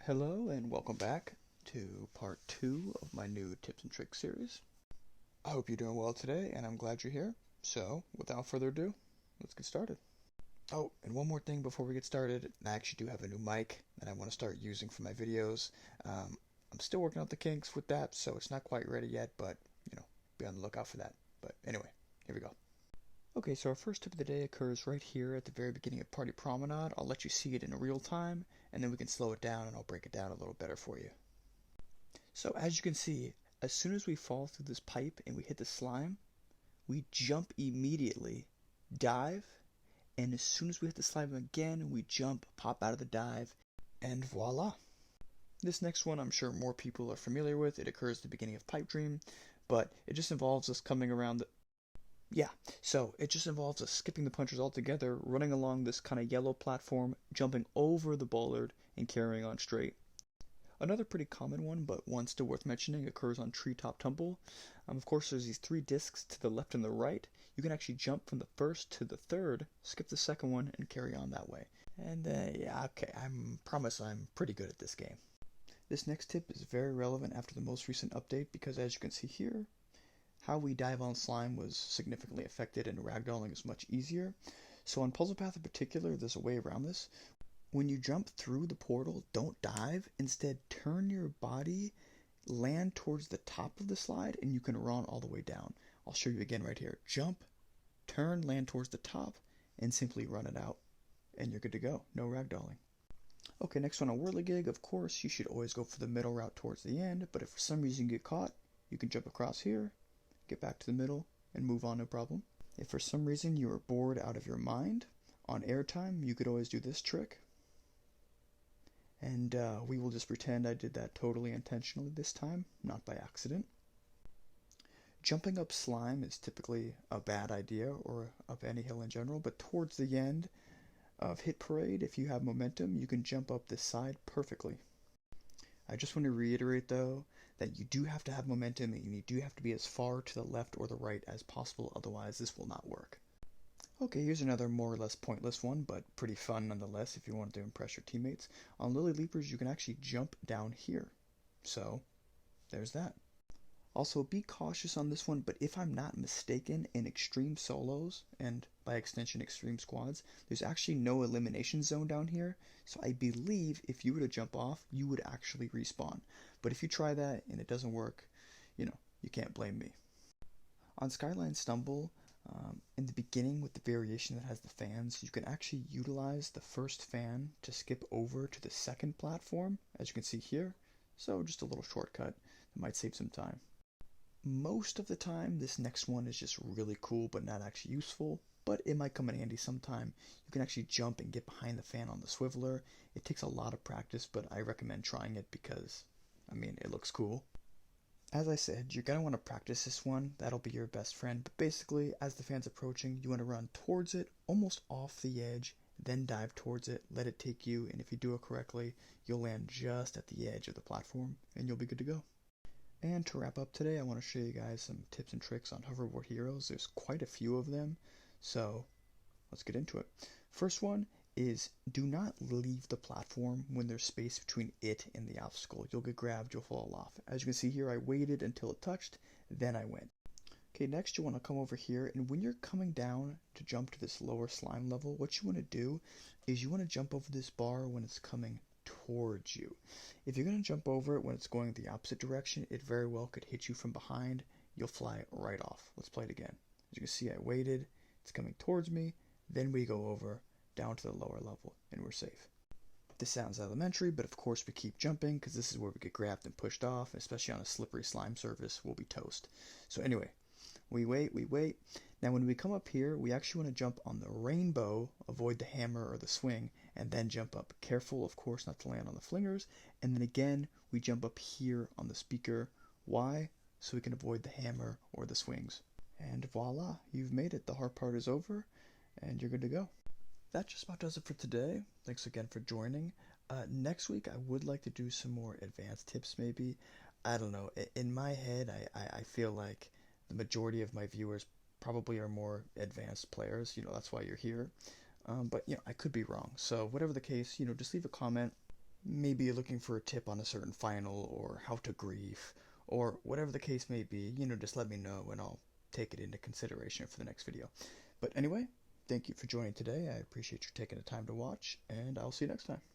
Hello and welcome back to part 2 of my new tips and tricks series. I hope you're doing well today and I'm glad you're here. So without further ado, let's get started. Oh, and one more thing before we get started. I actually do have a new mic that I want to start using for my videos. I'm still working out the kinks with that, so it's not quite ready yet, but be on the lookout for that. But anyway, here we go. Okay, so our first tip of the day occurs right here at the very beginning of Party Promenade. I'll let you see it in real time, and then we can slow it down and I'll break it down a little better for you. So as you can see, as soon as we fall through this pipe and we hit the slime, we jump immediately, dive, and as soon as we hit the slime again, we jump, pop out of the dive, and voila. This next one I'm sure more people are familiar with. It occurs at the beginning of Pipe Dream, but it just involves us coming around the... So it just involves us skipping the punches altogether, running along this kind of yellow platform, jumping over the bollard, and carrying on straight. Another pretty common one, but one still worth mentioning, occurs on Treetop Tumble. Of course, there's these 3 discs to the left and the right. You can actually jump from the first to the third, skip the second one, and carry on that way. And I promise I'm pretty good at this game. This next tip is very relevant after the most recent update because as you can see here, how we dive on slime was significantly affected and ragdolling is much easier. So on Puzzle Path in particular, there's a way around this. When you jump through the portal, don't dive. Instead, turn your body, land towards the top of the slide, and you can run all the way down. I'll show you again right here. Jump, turn, land towards the top, and simply run it out. And you're good to go. No ragdolling. Okay, next one on Whirligig. Of course, you should always go for the middle route towards the end, but if for some reason you get caught, you can jump across here, get back to the middle, and move on no problem. If for some reason you are bored out of your mind, on airtime, you could always do this trick. And we will just pretend I did that totally intentionally this time, not by accident. Jumping up slime is typically a bad idea, or up any hill in general, but towards the end of Hit Parade, if you have momentum, you can jump up this side perfectly. I just want to reiterate though, that you do have to have momentum and you do have to be as far to the left or the right as possible, otherwise this will not work. Okay, here's another more or less pointless one, but pretty fun nonetheless if you want to impress your teammates. On Lily Leapers, you can actually jump down here. So, there's that. Also, be cautious on this one, but if I'm not mistaken, in Extreme Solos, and by extension Extreme Squads, there's actually no elimination zone down here, so I believe if you were to jump off, you would actually respawn. But if you try that and it doesn't work, you can't blame me. On Skyline Stumble, in the beginning with the variation that has the fans, you can actually utilize the first fan to skip over to the second platform, as you can see here, so just a little shortcut that might save some time. Most of the time, this next one is just really cool but not actually useful, but it might come in handy sometime. You can actually jump and get behind the fan on the swiveler. It takes a lot of practice, but I recommend trying it because, it looks cool. As I said, you're going to want to practice this one. That'll be your best friend, but basically, as the fan's approaching, you want to run towards it, almost off the edge, then dive towards it, let it take you, and if you do it correctly, you'll land just at the edge of the platform, and you'll be good to go. And to wrap up today, I want to show you guys some tips and tricks on Hoverboard Heroes. There's quite a few of them, so let's get into it. First one is do not leave the platform when there's space between it and the obstacle. You'll get grabbed, you'll fall off. As you can see here, I waited until it touched, then I went. Okay, next you want to come over here, and when you're coming down to jump to this lower slime level, what you want to do is you want to jump over this bar when it's coming towards you. If you're going to jump over it when it's going the opposite direction, it very well could hit you from behind. You'll fly right off. Let's play it again. As you can see, I waited. It's coming towards me. Then we go over down to the lower level and we're safe. This sounds elementary, but of course we keep jumping because this is where we get grabbed and pushed off, especially on a slippery slime surface. We'll be toast. So anyway, we wait. Now when we come up here, we actually want to jump on the rainbow, avoid the hammer or the swing, and then jump up. Careful, of course, not to land on the flingers. And then again, we jump up here on the speaker. Why? So we can avoid the hammer or the swings. And voila, you've made it. The hard part is over, and you're good to go. That just about does it for today. Thanks again for joining. Next week, I would like to do some more advanced tips, maybe. I don't know. In my head, I feel like the majority of my viewers probably are more advanced players. That's why you're here. But I could be wrong. So whatever the case, just leave a comment. Maybe you're looking for a tip on a certain final or how to grief or whatever the case may be. Just let me know and I'll take it into consideration for the next video. But anyway, thank you for joining today. I appreciate you taking the time to watch, and I'll see you next time.